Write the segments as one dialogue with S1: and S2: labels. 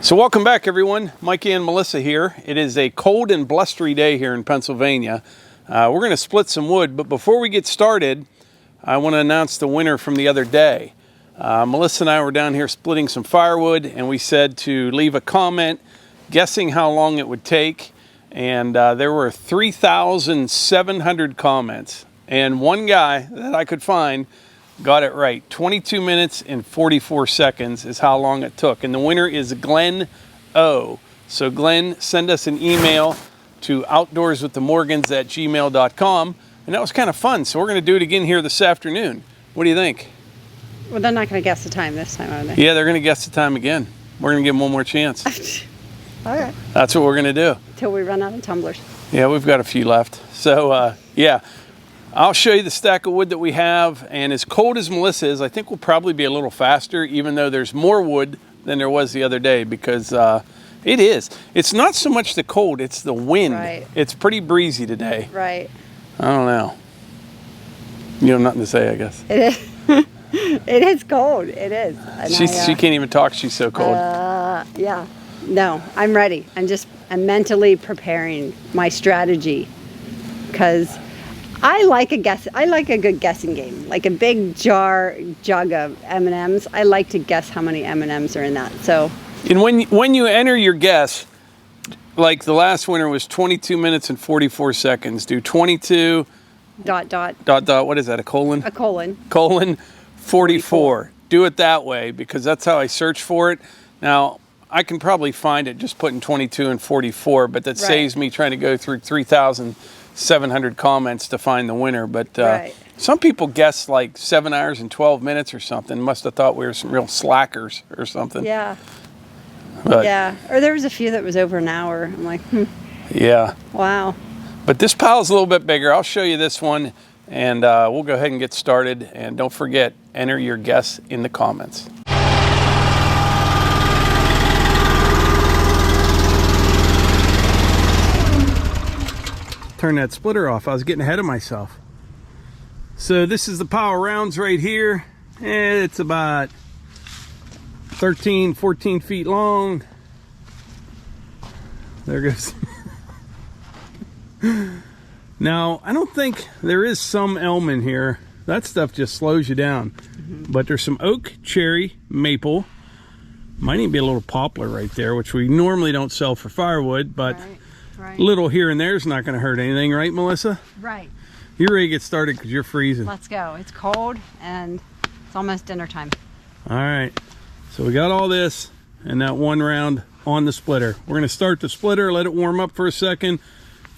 S1: So welcome back, everyone. Mikey and Melissa here. It is a cold and blustery day here in Pennsylvania. We're going to split some wood, but before we get started, I want to announce the winner from the other day. Melissa and I were down here splitting some firewood, and we said to leave a comment guessing how long it would take, and there were 3,700 comments, and one guy that I could find got it right. 22 minutes and 44 seconds is how long it took. And the winner is Glenn O. So Glenn, send us an email to outdoorswiththemorgans@gmail.com. And that was kind of fun. So we're going to do it again here this afternoon. What do you think?
S2: Well, they're not going to guess the time this time, are they?
S1: Yeah, they're going to guess the time again. We're going to give them one more chance.
S2: All right.
S1: That's what we're going to do.
S2: Till we run out of tumblers.
S1: Yeah, we've got a few left. So, yeah. I'll show you the stack of wood that we have, and as cold as Melissa is, I think we'll probably be a little faster, even though there's more wood than there was the other day, because it is. It's not so much the cold, it's the wind.
S2: Right.
S1: It's pretty breezy today.
S2: Right.
S1: I don't know. You have nothing to say, I guess.
S2: It is. It is cold. It is. And
S1: She can't even talk, she's so cold.
S2: Yeah. No, I'm ready. I'm mentally preparing my strategy, because I like a good guessing game, like a big jug of M&Ms. I like to guess how many M&Ms are in that. So,
S1: and when you enter your guess, like the last winner was 22 minutes and 44 seconds. Do 22 ... What is that? A colon?
S2: A colon.
S1: Colon 44. Do it that way, because that's how I search for it. Now, I can probably find it just putting 22 and 44, but that saves me trying to go through 3,700 comments to find the winner. But some people guess like 7 hours and 12 minutes or something. Must have thought we were some real slackers or something.
S2: Yeah.
S1: But,
S2: yeah. Or there was a few that was over an hour. I'm like,
S1: Yeah.
S2: Wow.
S1: But this pile's a little bit bigger. I'll show you this one, and we'll go ahead and get started. And don't forget, enter your guess in the comments. Turn that splitter off. I was getting ahead of myself. So this is the pile of rounds right here. It's about 13, 14 feet long. There goes. Now, I don't think there is some elm in here. That stuff just slows you down. But there's some oak, cherry, maple. Might even be a little poplar right there, which we normally don't sell for firewood, but little here and there is not going to hurt anything, right, Melissa?
S2: Right.
S1: You're ready to get started because you're freezing.
S2: Let's go. It's cold and it's almost dinner time.
S1: All right. So we got all this and that one round on the splitter. We're going to start the splitter, let it warm up for a second,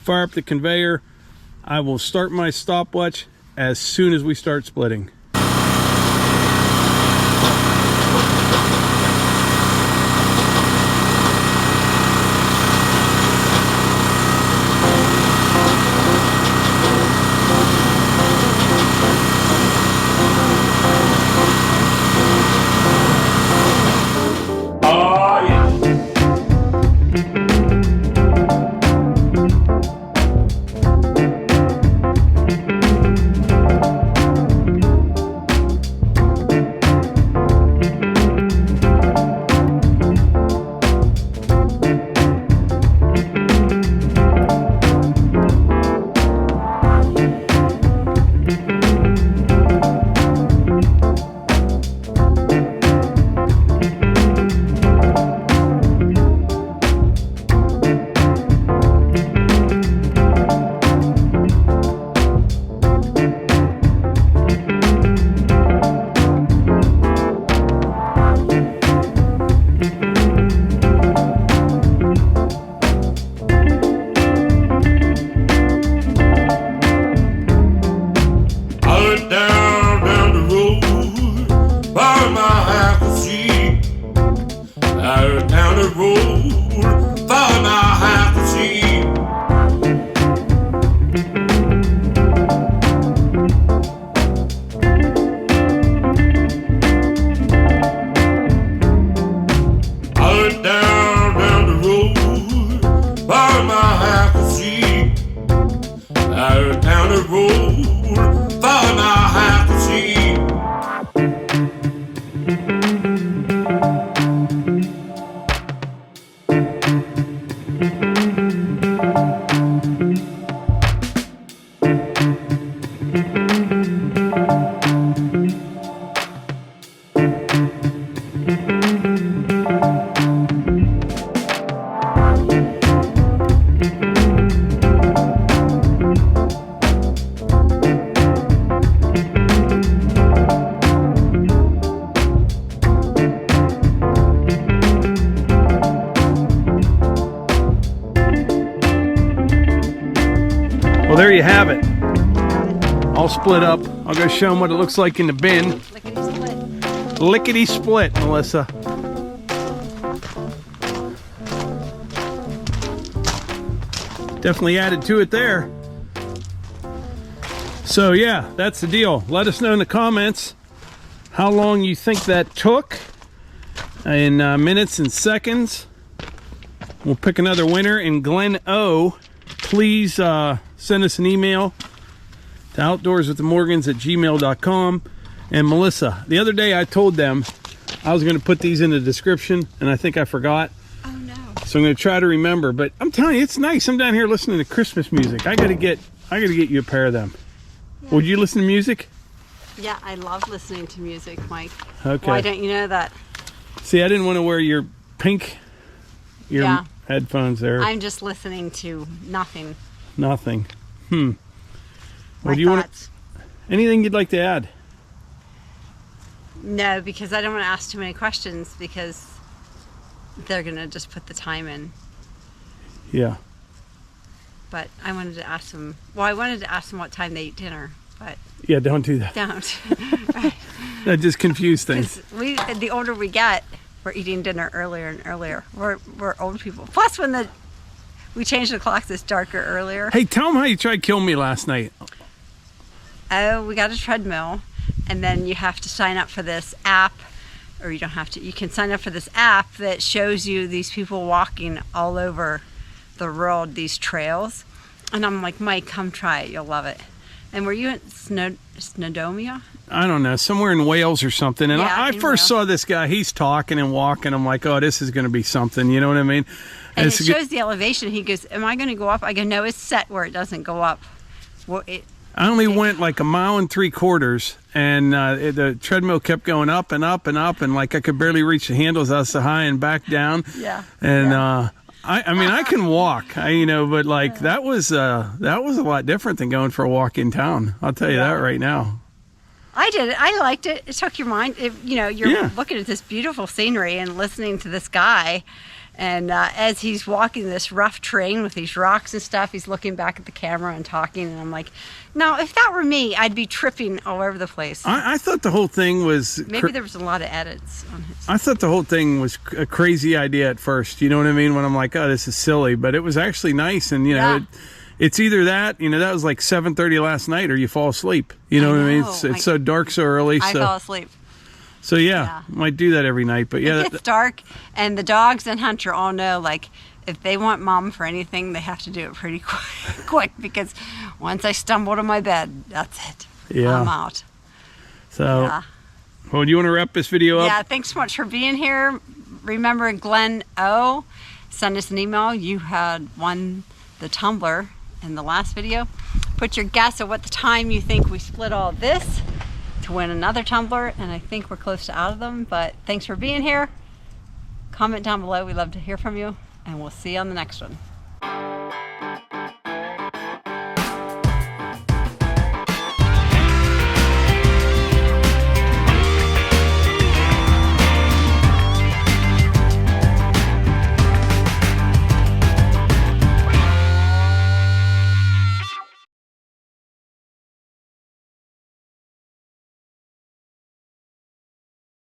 S1: fire up the conveyor. I will start my stopwatch as soon as we start splitting. you have it. All split up. I'll go show them what it looks like in the bin.
S2: Lickety split.
S1: Lickety split, Melissa. Definitely added to it there. So yeah, that's the deal. Let us know in the comments how long you think that took in minutes and seconds. We'll pick another winner. And Glenn O, please send us an email to outdoorswiththemorgans@gmail.com. And Melissa, the other day I told them I was going to put these in the description, and I think I forgot.
S2: Oh no.
S1: So I'm going to try to remember. But I'm telling you, it's nice. I'm down here listening to Christmas music. I got to get you a pair of them.
S2: Yeah.
S1: Would you listen to music?
S2: Yeah, I love listening to music, Mike.
S1: Okay.
S2: Why don't you know that?
S1: See, I didn't want to wear your pink
S2: Yeah.
S1: headphones there.
S2: I'm just listening to nothing.
S1: Nothing.
S2: My
S1: What do you want?
S2: thoughts.
S1: Anything you'd like to add?
S2: No, because I don't want to ask too many questions because they're going to just put the time in.
S1: Yeah.
S2: But I wanted to ask them, well, I wanted to ask them what time they eat dinner, but
S1: Yeah, don't do that.
S2: don't.
S1: That just confused things.
S2: 'Cause the older we get, we're eating dinner earlier and earlier. We're old people. Plus, when we change the clocks, it's darker earlier.
S1: Hey, tell them how you tried to kill me last night.
S2: Oh, we got a treadmill, and then you have to sign up for this app, or you don't have to. You can sign up for this app that shows you these people walking all over the world, these trails. And I'm like, Mike, come try it. You'll love it. And were you in Snowdomia?
S1: I don't know, somewhere in Wales or something. And
S2: Yeah,
S1: I
S2: in
S1: first
S2: Wales.
S1: saw this guy. He's talking and walking. I'm like, oh, this is going to be something. You know what I mean?
S2: And it
S1: it's
S2: shows the elevation. He goes, am I going to go up? I go, no, it's set where it doesn't go up. Well,
S1: I only went like 1.75 miles, and the treadmill kept going up and up and up, and like I could barely reach the handles. I was so high and back down.
S2: Yeah.
S1: And
S2: Yeah.
S1: I mean, I can walk, but like that was a lot different than going for a walk in town. I'll tell you that right now.
S2: I did it. I liked it. It took your mind. You're
S1: Yeah.
S2: looking at this beautiful scenery and listening to this guy. And as he's walking this rough terrain with these rocks and stuff, he's looking back at the camera and talking. And I'm like, now, if that were me, I'd be tripping all over the place.
S1: I thought the whole thing was
S2: Maybe there was a lot of edits on his.
S1: I thought the whole thing was a crazy idea at first. You know what I mean? When I'm like, oh, this is silly, but it was actually nice. And
S2: Yeah.
S1: it's either that, that was like 7:30 last night, or you fall asleep. You know what I mean?
S2: know.
S1: It's so dark so early.
S2: I fell asleep.
S1: So yeah, might do that every night. But yeah,
S2: It gets dark, and the dogs and Hunter all know, like, if they want mom for anything, they have to do it pretty quick because once I stumble to my bed, that's it.
S1: Yeah.
S2: I'm out.
S1: so.
S2: Yeah.
S1: Well, do you want to wrap this video up?
S2: Yeah, thanks so much for being here. Remember, Glenn O, send us an email. You had won the tumbler in the last video. Put your guess at what the time you think we split all this to win another tumbler, and I think we're close to out of them, but thanks for being here. Comment down below. We'd love to hear from you, and we'll see you on the next one.